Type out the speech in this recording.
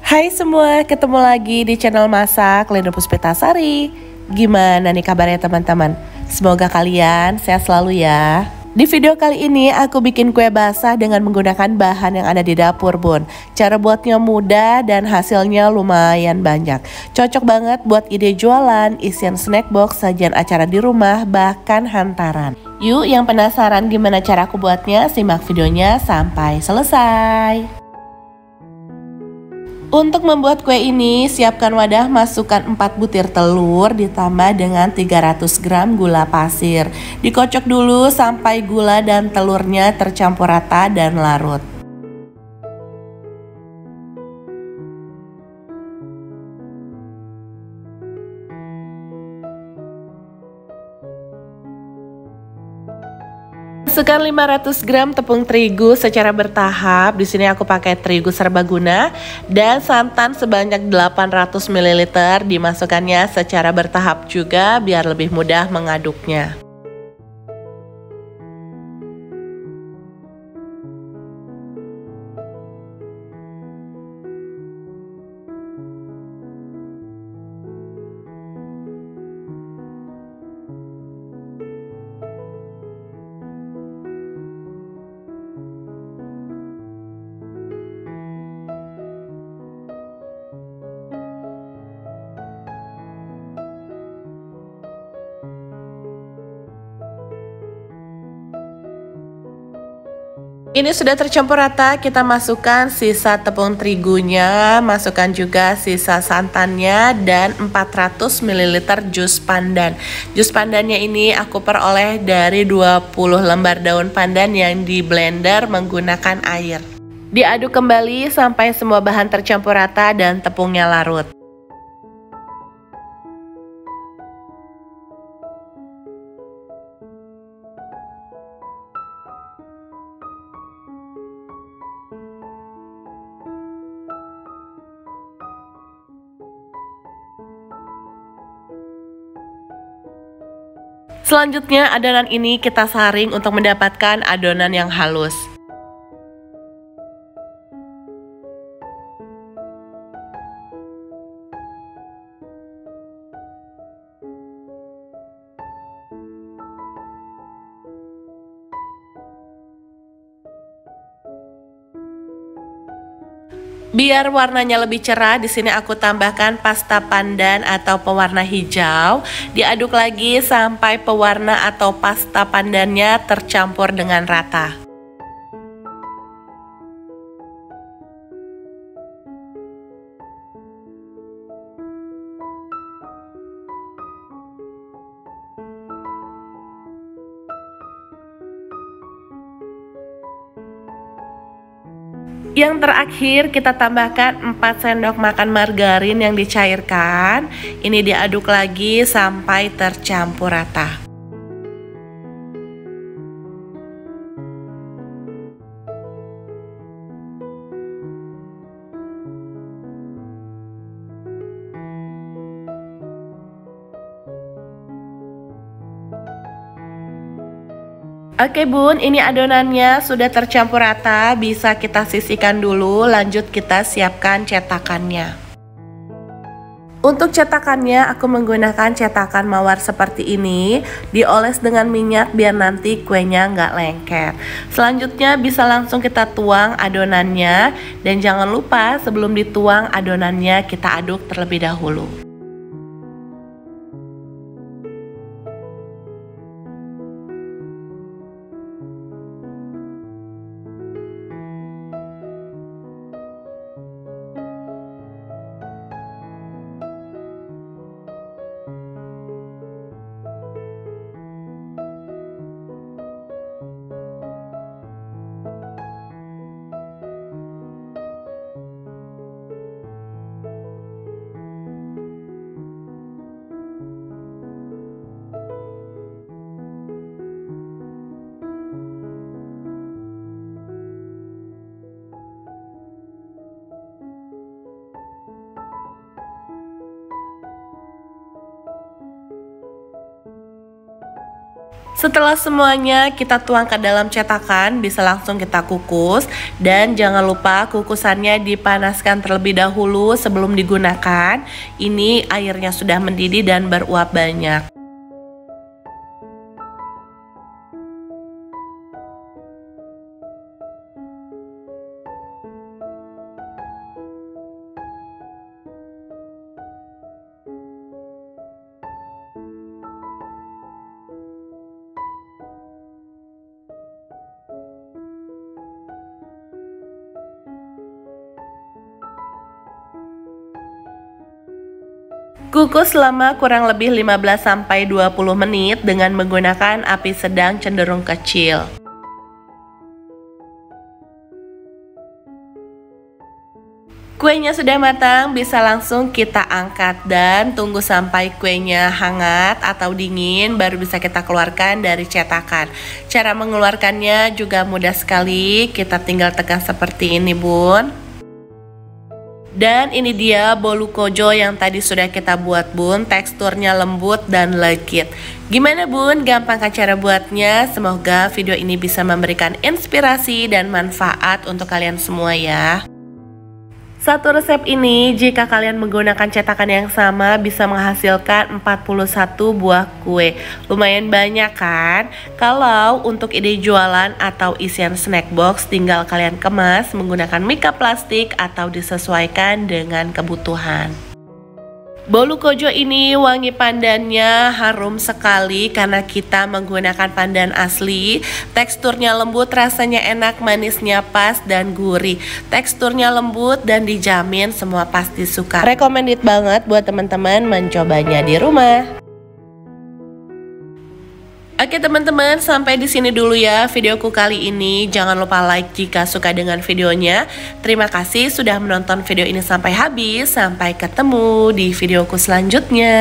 Hai semua, ketemu lagi di channel Masak Lena Puspitasari. Gimana nih kabarnya teman-teman? Semoga kalian sehat selalu ya. Di video kali ini aku bikin kue basah dengan menggunakan bahan yang ada di dapur bun. Cara buatnya mudah dan hasilnya lumayan banyak. Cocok banget buat ide jualan, isian snack box, sajian acara di rumah, bahkan hantaran. Yuk yang penasaran gimana cara aku buatnya, simak videonya sampai selesai. Untuk membuat kue ini, siapkan wadah, masukkan 4 butir telur ditambah dengan 300 gram gula pasir. Dikocok dulu sampai gula dan telurnya tercampur rata dan larut. Masukkan 500 gram tepung terigu secara bertahap. Di sini aku pakai terigu serbaguna dan santan sebanyak 800 ml dimasukkannya secara bertahap juga biar lebih mudah mengaduknya. Ini sudah tercampur rata, kita masukkan sisa tepung terigunya, masukkan juga sisa santannya dan 400 ml jus pandan. Jus pandannya ini aku peroleh dari 20 lembar daun pandan yang di blender menggunakan air. Diaduk kembali sampai semua bahan tercampur rata dan tepungnya larut. Selanjutnya adonan ini kita saring untuk mendapatkan adonan yang halus. Biar warnanya lebih cerah, di sini aku tambahkan pasta pandan atau pewarna hijau. Diaduk lagi sampai pewarna atau pasta pandannya tercampur dengan rata. Yang terakhir kita tambahkan 4 sendok makan margarin yang dicairkan. Ini diaduk lagi sampai tercampur rata. Oke bun, ini adonannya sudah tercampur rata, bisa kita sisihkan dulu, lanjut kita siapkan cetakannya. Untuk cetakannya aku menggunakan cetakan mawar seperti ini, dioles dengan minyak biar nanti kuenya nggak lengket. Selanjutnya bisa langsung kita tuang adonannya, dan jangan lupa sebelum dituang adonannya kita aduk terlebih dahulu. Setelah semuanya kita tuang ke dalam cetakan, bisa langsung kita kukus. Dan jangan lupa kukusannya dipanaskan terlebih dahulu sebelum digunakan. Ini airnya sudah mendidih dan beruap banyak. Kukus selama kurang lebih 15-20 menit dengan menggunakan api sedang cenderung kecil. Kuenya sudah matang, bisa langsung kita angkat dan tunggu sampai kuenya hangat atau dingin baru bisa kita keluarkan dari cetakan. Cara mengeluarkannya juga mudah sekali, kita tinggal tekan seperti ini, Bun. Dan ini dia bolu kojo yang tadi sudah kita buat, Bun. Teksturnya lembut dan legit. Gimana, Bun? Gampang kan cara buatnya? Semoga video ini bisa memberikan inspirasi dan manfaat untuk kalian semua ya. Satu resep ini jika kalian menggunakan cetakan yang sama bisa menghasilkan 41 buah kue. Lumayan banyak kan? Kalau untuk ide jualan atau isian snack box tinggal kalian kemas menggunakan mika plastik atau disesuaikan dengan kebutuhan. Bolu kojo ini wangi pandannya harum sekali karena kita menggunakan pandan asli. Teksturnya lembut, rasanya enak, manisnya pas dan gurih. Teksturnya lembut dan dijamin semua pasti suka. Recommended banget buat teman-teman mencobanya di rumah. Oke teman-teman, sampai di sini dulu ya videoku kali ini. Jangan lupa like jika suka dengan videonya. Terima kasih sudah menonton video ini sampai habis. Sampai ketemu di videoku selanjutnya.